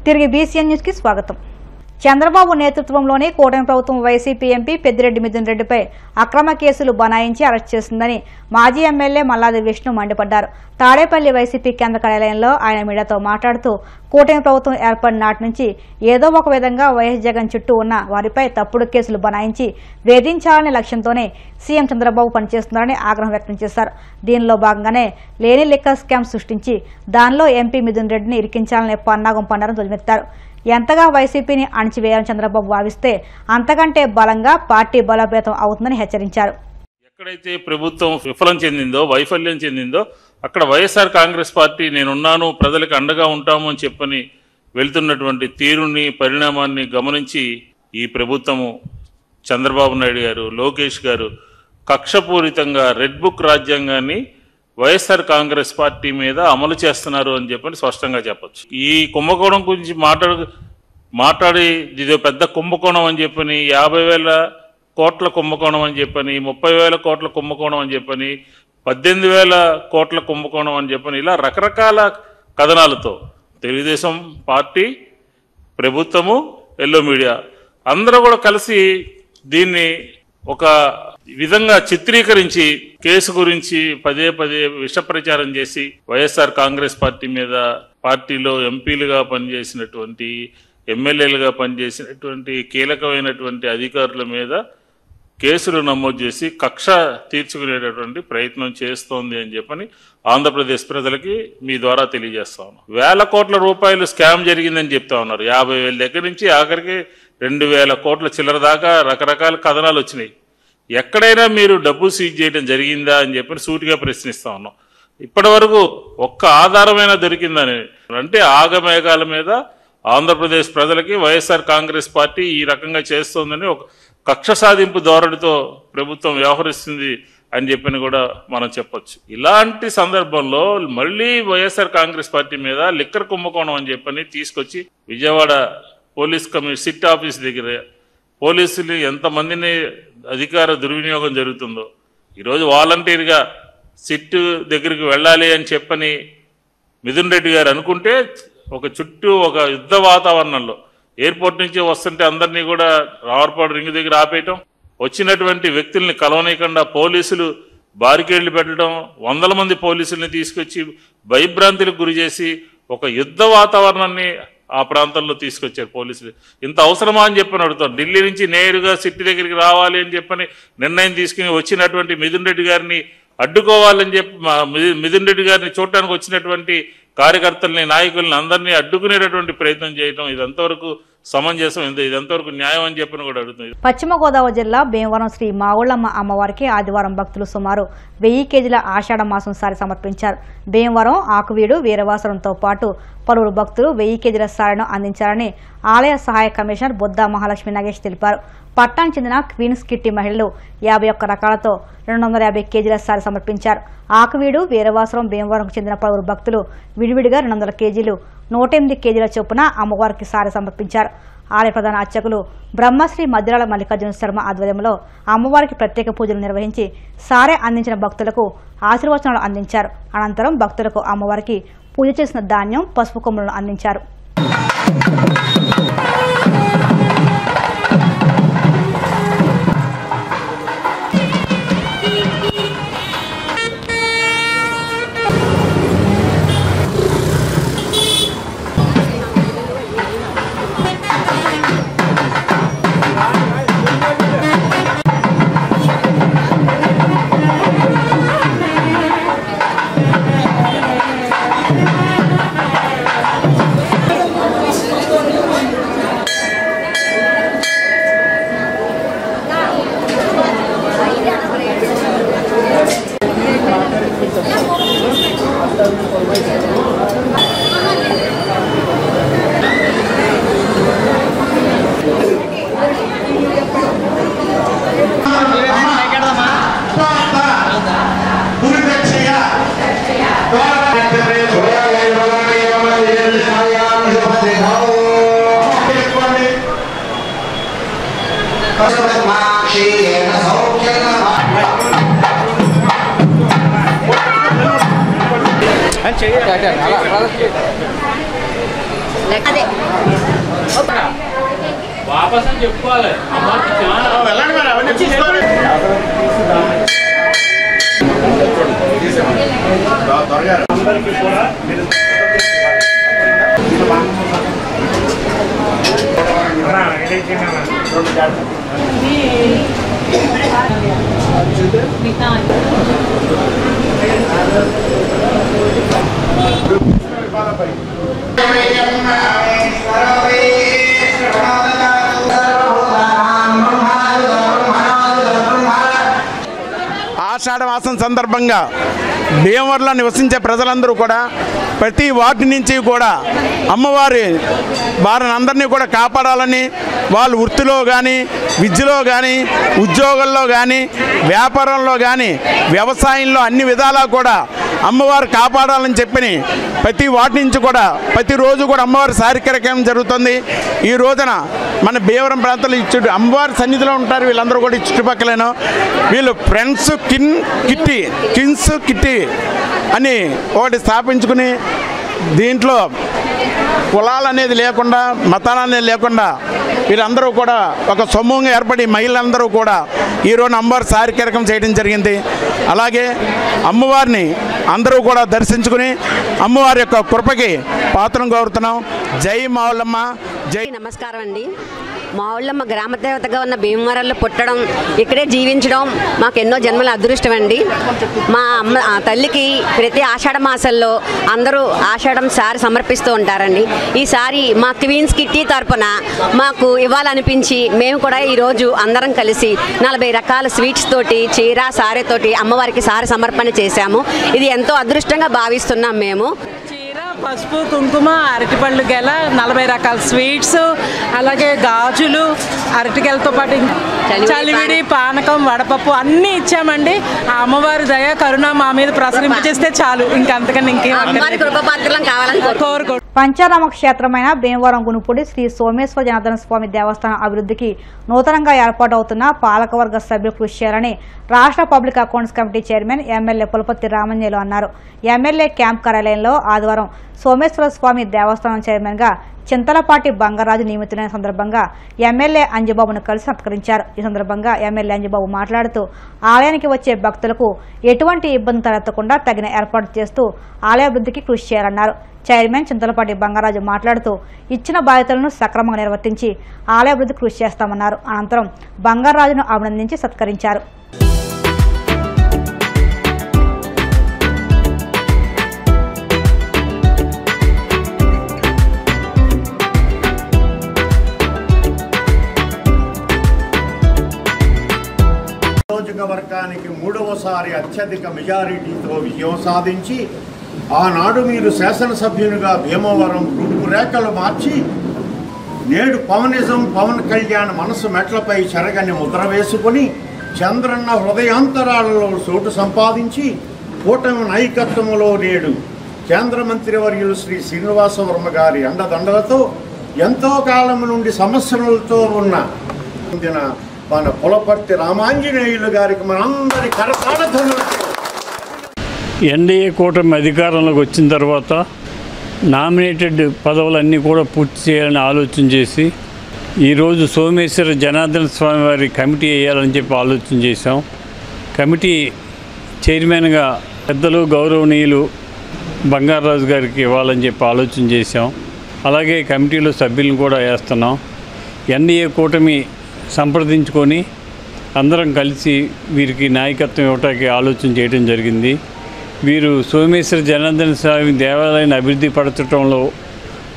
తిరిగి BCN news కి స్వాగతం. చంద్రబాబు నేతృత్వంలోని కూటమి ప్రభుత్వం వైసీపీ ఎంపీ పెద్దిరెడ్డి మిథున్ రెడ్డిపై అక్రమ కేసులు బనాయించి అరెస్ట్ చేసిందని మాజీ ఎమ్మెల్యే మల్లాది విష్ణు మండిపడ్డారు. తాడేపల్లి వైసీపీ కేంద్ర కార్యాలయంలో ఆయన మీడియాతో మాట్లాడుతూ కూటమి ప్రభుత్వం ఏర్పడిన నాటి నుంచి ఏదో ఒక విధంగా వైఎస్ జగన్ చుట్టూ ఉన్న వారిపై తప్పుడు కేసులు బనాయించి వేధించాలనే లక్ష్యంతోనే సీఎం చంద్రబాబు పనిచేస్తున్నారని ఆగ్రహం వ్యక్తం చేశారు. దీనిలో భాగంగానే లేని లిక్కర్ స్కామ్ సృష్టించి దానిలో ఎంపీ మిథున్ రెడ్డిని ఇరికించాలనే పన్నాగం పన్నారని ధ్వజమెత్తారు. ఎంతగా వైసీపీని అణిచివేయాలని చంద్రబాబు భావిస్తే అంతకంటే బలంగా పార్టీ బలోపేతం అవుతుందని హెచ్చరించారు. ఎక్కడైతే ప్రభుత్వం వైఫల్యం చెందిందో అక్కడ వైఎస్ఆర్ కాంగ్రెస్ పార్టీ నేనున్నాను, ప్రజలకు అండగా ఉంటాము అని చెప్పని వెళ్తున్నటువంటి తీరుని పరిణామాన్ని గమనించి ఈ ప్రభుత్వము చంద్రబాబు నాయుడు గారు, లోకేష్ గారు కక్షపూరితంగా రెడ్ బుక్ రాజ్యాంగాన్ని వైఎస్ఆర్ కాంగ్రెస్ పార్టీ మీద అమలు చేస్తున్నారు అని చెప్పని స్పష్టంగా చెప్పచ్చు. ఈ కుంభకోణం గురించి మాట్లాడి ఇది పెద్ద కుంభకోణం అని చెప్పని 50,000 కోట్ల కుంభకోణం అని చెప్పని 30,000 కోట్ల కుంభకోణం అని చెప్పని 18,000 కోట్ల కుంభకోణం అని చెప్పని ఇలా రకరకాల కథనాలతో తెలుగుదేశం పార్టీ, ప్రభుత్వము, ఎల్లో మీడియా అందరూ కూడా కలిసి దీన్ని ఒక విధంగా చిత్రీకరించి కేసు గురించి పదే విష ప్రచారం చేసి వైఎస్ఆర్ కాంగ్రెస్ పార్టీ మీద, పార్టీలో ఎంపీలుగా పనిచేసినటువంటి, ఎమ్మెల్యేలుగా పనిచేసినటువంటి కీలకమైనటువంటి అధికారుల మీద కేసులు నమోదు చేసి కక్ష తీర్చుకునేటటువంటి ప్రయత్నం చేస్తోంది అని చెప్పని ఆంధ్రప్రదేశ్ ప్రజలకి మీ ద్వారా తెలియజేస్తా ఉన్నాం. 1,000 కోట్ల రూపాయలు స్కామ్ జరిగిందని చెప్తా ఉన్నారు. 50,000 దగ్గర నుంచి ఆఖరికి 2,000 కోట్ల చిల్లర దాకా రకరకాల కథనాలు వచ్చినాయి. ఎక్కడైనా మీరు డబ్బు సీజ్ చేయడం జరిగిందా అని చెప్పి సూటిగా ప్రశ్నిస్తా ఉన్నాం. ఇప్పటి వరకు ఒక్క ఆధారమైనా దొరికిందని అంటే ఆగమేఘాల మీద ఆంధ్రప్రదేశ్ ప్రజలకి వైఎస్ఆర్ కాంగ్రెస్ పార్టీ ఈ రకంగా చేస్తోందని ఒక కక్ష సాధింపు ధోరణితో ప్రభుత్వం వ్యవహరిస్తుంది అని చెప్పని కూడా మనం చెప్పొచ్చు. ఇలాంటి సందర్భంలో మళ్ళీ వైఎస్ఆర్ కాంగ్రెస్ పార్టీ మీద లిక్కర్ కుంభకోణం అని చెప్పని తీసుకొచ్చి విజయవాడ పోలీస్ సిట్ ఆఫీస్ దగ్గర పోలీసులు ఎంతమందిని అధికార దుర్వినియోగం జరుగుతుందో, ఈరోజు వాలంటీర్గా సిట్ దగ్గరికి వెళ్ళాలి అని చెప్పని మిథున్ రెడ్డి గారు అనుకుంటే చుట్టూ ఒక యుద్ధ వాతావరణంలో ఎయిర్పోర్ట్ నుంచి వస్తుంటే అందరినీ కూడా రావర్పాడు రింగ్ దగ్గర ఆపేయటం, వచ్చినటువంటి వ్యక్తుల్ని కలవనీయకుండా పోలీసులు బారికేడ్లు పెట్టడం, 100 మంది పోలీసుల్ని తీసుకొచ్చి భయభ్రాంతులకు గురి చేసి ఒక యుద్ధ వాతావరణాన్ని ఆ ప్రాంతంలో తీసుకొచ్చారు పోలీసులు. ఇంత అవసరమా అని చెప్పని అడుగుతారు. ఢిల్లీ నుంచి నేరుగా సిట్టి దగ్గరికి రావాలి అని చెప్పని నిర్ణయం తీసుకుని వచ్చినటువంటి మిథున్ రెడ్డి గారిని అడ్డుకోవాలని చెప్పి మిథున్ రెడ్డి గారిని చూడటానికి వచ్చినటువంటి కార్యకర్తల్ని, నాయకుల్ని అందరినీ అడ్డుకునేటటువంటి ప్రయత్నం చేయడం ఇదంతవరకు సమంజసం, ఇదంతవరకు న్యాయం అని చెప్పని కూడా అడుగుతుంది. పశ్చిమ గోదావరి జిల్లా భీమవరం శ్రీ మావుళ్ళమ్మ అమ్మవారికి ఆదివారం భక్తులు సుమారు 1000 కేజీల ఆషాఢ మాసం సారి సమర్పించారు. భీమవరం, ఆకువీడు, వీరవాసరంతో పాటు పలువురు భక్తులు 1000 కేజీల సారెను అందించారని ఆలయ సహాయ కమిషనర్ బుద్ధా మహాలక్ష్మి నాగేష్ తెలిపారు. పట్టణానికి చెందిన క్వీన్స్ కిట్టి మహిళలు 51 రకాలతో 250 కేజీల సారి సమర్పించారు. ఆకువీడు, వీరవాసరం, భీమవరంకు చెందిన పలువురు భక్తులు విడివిడిగా 200 కేజీలు, 108 కేజీల చొప్పున అమ్మవారికి సారి సమర్పించారు. ఆలయ ప్రధాన అర్చకులు బ్రహ్మశ్రీ మధ్యరాల మల్లికార్జున శర్మ ఆధ్వర్యంలో అమ్మవారికి ప్రత్యేక పూజలు నిర్వహించి సారె అందించిన భక్తులకు ఆశీర్వచనాలు అందించారు. అనంతరం భక్తులకు అమ్మవారికి పూజ చేసిన ధాన్యం, పసుపు కొమ్ములను అందించారు. అదే వాపస్ అని చెప్పుకోవాలి. ఆషాఢ మాసం సందర్భంగా భీమవరంలో నివసించే ప్రజలందరూ కూడా ప్రతి వార్డు నుంచి కూడా అమ్మవారి వారిని అందరినీ కూడా కాపాడాలని, వాళ్ళు వృత్తిలో కానీ, విద్యలో కానీ, ఉద్యోగంలో కానీ, వ్యాపారంలో కానీ, వ్యవసాయంలో అన్ని విధాలా కూడా అమ్మవారు కాపాడాలని చెప్పి ప్రతి వాటి నుంచి కూడా ప్రతిరోజు కూడా అమ్మవారి కార్యక్రమం జరుగుతుంది. ఈ రోజున మన భీమవరం ప్రాంతంలో అమ్మవారి సన్నిధిలో ఉంటారు వీళ్ళందరూ కూడా ఈ చుట్టుపక్కలేను. వీళ్ళు ఫ్రెండ్స్ కిన్స్ కిట్టి అని ఒకటి స్థాపించుకుని దీంట్లో కులాలు అనేది లేకుండా, మతాలు అనేది లేకుండా వీళ్ళందరూ కూడా ఒక సమూహంగా ఏర్పడి మహిళలందరూ కూడా ఈరోజు అమ్మవారి కార్యక్రమం చేయడం జరిగింది. అలాగే అమ్మవారిని అందరూ కూడా దర్శించుకుని అమ్మవారి యొక్క కృపకి పాత్రం కోరుతున్నాం. జై మావుళ్ళమ్మ, జై. నమస్కారం అండి. మావుళ్ళమ్మ గ్రామ దేవతగా ఉన్న భీమవరంలో పుట్టడం, ఇక్కడే జీవించడం మాకు ఎన్నో జన్మల అదృష్టం అండి. మా అమ్మ తల్లికి ప్రతి ఆషాఢ మాసంలో అందరూ ఆషాఢం సారి సమర్పిస్తూ ఉంటారండి. ఈసారి మా క్వీన్స్ కిట్టి తరపున మాకు ఇవ్వాలనిపించి మేము కూడా ఈరోజు అందరం కలిసి 40 రకాల స్వీట్స్ తోటి, చీర సారెతోటి అమ్మవారికి సారి సమర్పణ చేశాము. ఇది ఎంతో అదృష్టంగా భావిస్తున్నాం మేము. పసుపు, కుంకుమ, అరటిపళ్ళు గెల, 40 రకాల స్వీట్స్, అలాగే గాజులు, అరటిగెలతో పాటు చలివిడి, పానకం, వడపప్పు అన్నీ ఇచ్చామండి. ఆ అమ్మవారి దయ కరుణ మా మీద ప్రసరింపజేస్తే చాలు, ఇంకంతకన్నా కోరుకో. పంచారామ క్షేత్రమైన భీమవరం గునుపూడి శ్రీ సోమేశ్వర జనార్దన స్వామి దేవస్థానం అభివృద్ధికి నూతనంగా ఏర్పాటవుతున్న పాలకవర్గ సభ్యులు కృషి చేయాలని రాష్ట్ర public accounts committee chairman MLA Pulaparthi Ramanjalu అన్నారు. ఎమ్మెల్యే క్యాంప్ కార్యాలయంలో ఆదివారం సోమేశ్వర స్వామి దేవస్థానం చైర్మన్గా చింతలపాటి బంగారాజు నియమితులైన సందర్భంగా ఎమ్మెల్యే అంజబాబును కలిసి సత్కరించారు. ఈ సందర్భంగా ఎమ్మెల్యే అంజబాబు మాట్లాడుతూ ఆలయానికి వచ్చే భక్తులకు ఎటువంటి ఇబ్బంది తలెత్తకుండా తగిన ఏర్పాటు చేస్తూ ఆలయాభివృద్ధికి కృషి చేయాలన్నారు. చైర్మన్ చింతలపాటి బంగారాజు మాట్లాడుతూ ఇచ్చిన బాధ్యతలను సక్రమంగా నిర్వర్తించి ఆలయాభివృద్ధి కృషి చేస్తామన్నారు. అనంతరం బంగారాజును అభినందించి సత్కరించారు. నియోజకవర్గానికి 3వసారి అత్యధిక మెజారిటీతో విజయం సాధించి ఆనాడు మీరు శాసనసభ్యునిగా భీమవరం రూపురేఖలు మార్చి నేడు పవన్ కళ్యాణ్ మనసు మెట్లపై చెరగని ముద్ర వేసుకొని చంద్రన్న హృదయాంతరాలలో చోటు సంపాదించి కూటమి నాయకత్వంలో నేడు కేంద్ర మంత్రివర్యులు శ్రీ శ్రీనివాసవర్మ గారి అండదండలతో ఎంతో కాలం నుండి సమస్యలతో ఉన్న మన పులపర్తి రామాంజనేయులు గారికి మనందరి కరతాళధ్వనులతో ఎన్డీఏ కూటమి అధికారంలోకి వచ్చిన తర్వాత నామినేటెడ్ పదవులన్నీ కూడా పూర్తి చేయాలని ఆలోచన చేసి ఈరోజు సోమేశ్వర జనార్దన స్వామి వారి కమిటీ వేయాలని చెప్పి ఆలోచన చేశాం. కమిటీ చైర్మన్గా పెద్దలు గౌరవనీయులు బంగారాజు గారికి ఇవ్వాలని చెప్పి ఆలోచన చేశాం. అలాగే కమిటీలో సభ్యులను కూడా వేస్తున్నాం. ఎన్డీఏ కూటమి సంప్రదించుకొని అందరం కలిసి వీరికి నాయకత్వం ఇవ్వటానికి ఆలోచన చేయడం జరిగింది. వీరు సోమేశ్వర జనార్దన స్వామి దేవాలయాన్ని అభివృద్ధి పరచడంలో,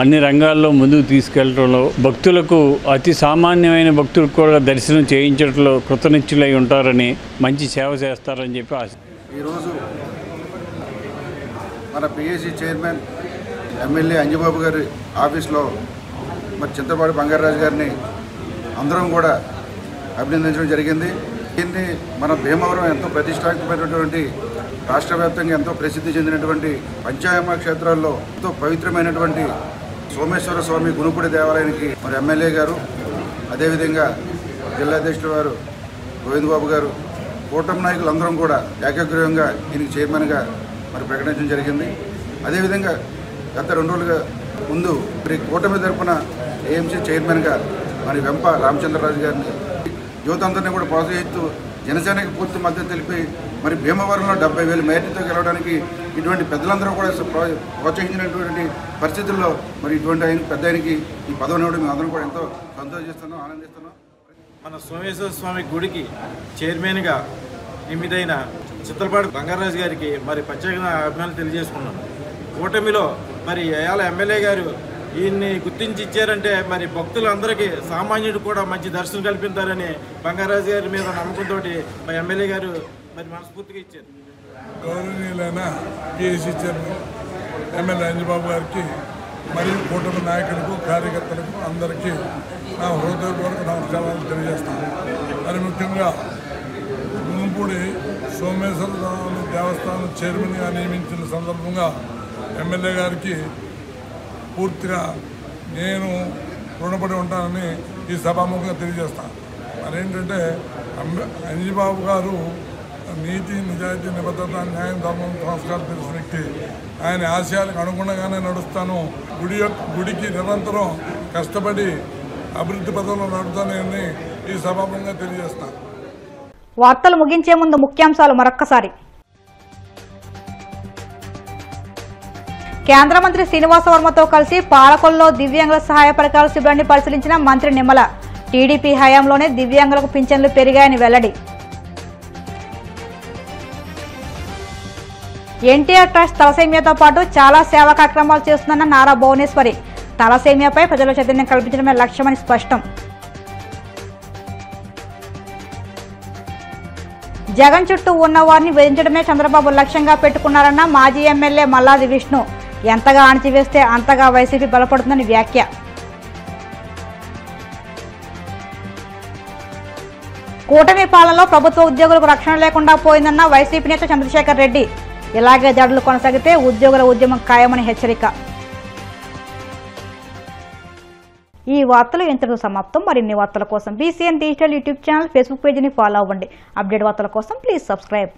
అన్ని రంగాల్లో ముందుకు తీసుకెళ్లడంలో, భక్తులకు అతి సామాన్యమైన భక్తులకు కూడా దర్శనం చేయించడంలో కృతనిశ్చులై ఉంటారని, మంచి సేవ చేస్తారని చెప్పి ఆశ. ఈరోజు మన పిఎస్సి చైర్మన్ ఎమ్మెల్యే అంజబాబు గారి ఆఫీస్లో మరి చింతపాటి బంగారాజు గారిని అందరం కూడా అభినందించడం జరిగింది. దీన్ని మన భీమవరం ఎంతో ప్రతిష్టాత్మకమైనటువంటి రాష్ట్ర వ్యాప్తంగా ఎంతో ప్రసిద్ధి చెందినటువంటి పంచాయమ క్షేత్రాల్లో ఎంతో పవిత్రమైనటువంటి సోమేశ్వర స్వామి గునుపూడి దేవాలయానికి మరి ఎమ్మెల్యే గారు, అదేవిధంగా జిల్లా అధ్యక్షుల వారు గోవిందబాబు గారు, కూటమి నాయకులు అందరం కూడా ఏకగ్రీవంగా దీనికి చైర్మన్గా మరి ప్రకటించడం జరిగింది. అదేవిధంగా గత 2 రోజులుగా ముందు మరి కూటమి తరపున ఏఎంసీ చైర్మన్గా మరి వెంప రామచంద్రరాజు గారిని యువత అందరినీ కూడా ప్రోత్సహిస్తూ జనసేనకి పూర్తి మద్దతు తెలిపి మరి భీమవరంలో 70,000 మెజారిటీతో గెలవడానికి ఇటువంటి పెద్దలందరూ కూడా ప్రోత్సహించినటువంటి పరిస్థితుల్లో మరి ఇటువంటి పెద్ద ఆయనకి ఈ పదవిని ఇవ్వడం మేము అందరం కూడా ఎంతో సంతోషిస్తున్నాం, ఆనందిస్తున్నాం. మన సోమేశ్వర స్వామి గుడికి చైర్మన్గా నియమితైన చిత్తలపాటి బంగారాజు గారికి మరి ప్రత్యేకంగా అభినందనలు తెలియజేసుకున్నాం. కూటమిలో మరి అయాల ఎమ్మెల్యే గారు ఈయన్ని గుర్తించి ఇచ్చారంటే మరి భక్తులందరికీ సామాన్యుడు కూడా మంచి దర్శనం కల్పిస్తారని బంగారాజు గారి మీద నమ్మకంతో మరి ఎమ్మెల్యే గారు మరి మనస్ఫూర్తిగా ఇచ్చారు. గౌరవనీయులైన పిఎస్సి చైర్మన్ ఎమ్మెల్యే అంజబాబు గారికి మరియు కూటమి నాయకులకు కార్యకర్తలకు అందరికీ నా హృదయపూర్వక నమస్కారాలు తెలియజేస్తాను. మరి ముఖ్యంగా గుంపూడి సోమేశ్వర స్వామి దేవస్థానం చైర్మన్గా నియమించిన సందర్భంగా ఎమ్మెల్యే గారికి పూర్తిగా నేను రుణపడి ఉంటానని ఈ సభాముఖంగా తెలియజేస్తాను. మరేంటంటే అంజబాబు గారు నీతి, నిజాయితీ, నిబద్ధత, న్యాయం, ధర్మం, సంస్కారం తెలిసిన వ్యక్తి. ఆయన ఆశయాలకు అనుగుణంగానే నడుస్తాను. గుడికి నిరంతరం కష్టపడి అభివృద్ధి పథంలో నడుపుతానని ఈ సభాముఖంగా తెలియజేస్తాను. వార్తలు ముగించే ముందు ముఖ్యాంశాలు మరొక్కసారి. కేంద్ర మంత్రి శ్రీనివాస వర్మతో కలిసి పాలకొల్లో దివ్యాంగుల సహాయ పథకాల శిబిరాన్ని పరిశీలించిన మంత్రి నిమ్మల. టీడీపీ హయాంలోనే దివ్యాంగులకు పింఛన్లు పెరిగాయని వెల్లడి. ఎన్టీఆర్ ట్రస్ట్ తలసేమియాతో పాటు చాలా సేవా కార్యక్రమాలు చేస్తుందన్న నారా భువనేశ్వరి. తలసేమియాపై ప్రజల చైతన్యం కల్పించడమే లక్ష్యమని స్పష్టం. జగన్ చుట్టూ ఉన్న వారిని వేధించడమే చంద్రబాబు లక్ష్యంగా పెట్టుకున్నారన్న మాజీ ఎమ్మెల్యే మల్లాది విష్ణు. ఎంతగా అణచివేస్తే అంతగా వైసీపీ బలపడుతుందని వ్యాఖ్య. కూటమి పాలనలో ప్రభుత్వ ఉద్యోగులకు రక్షణ లేకుండా పోయిందన్న వైసీపీ నేత చంద్రశేఖర్ రెడ్డి. ఇలాగే దాడులు కొనసాగితే ఉద్యోగుల ఉద్యమం ఖాయమని హెచ్చరిక. ఈ వార్తలు ఇంతటితో సమాప్తం. మరిన్ని వార్తల కోసం BCN digital YouTube channel, Facebook పేజీని ఫాలో అవ్వండి. అప్డేట్ వార్తల కోసం ప్లీజ్ సబ్స్క్రైబ్.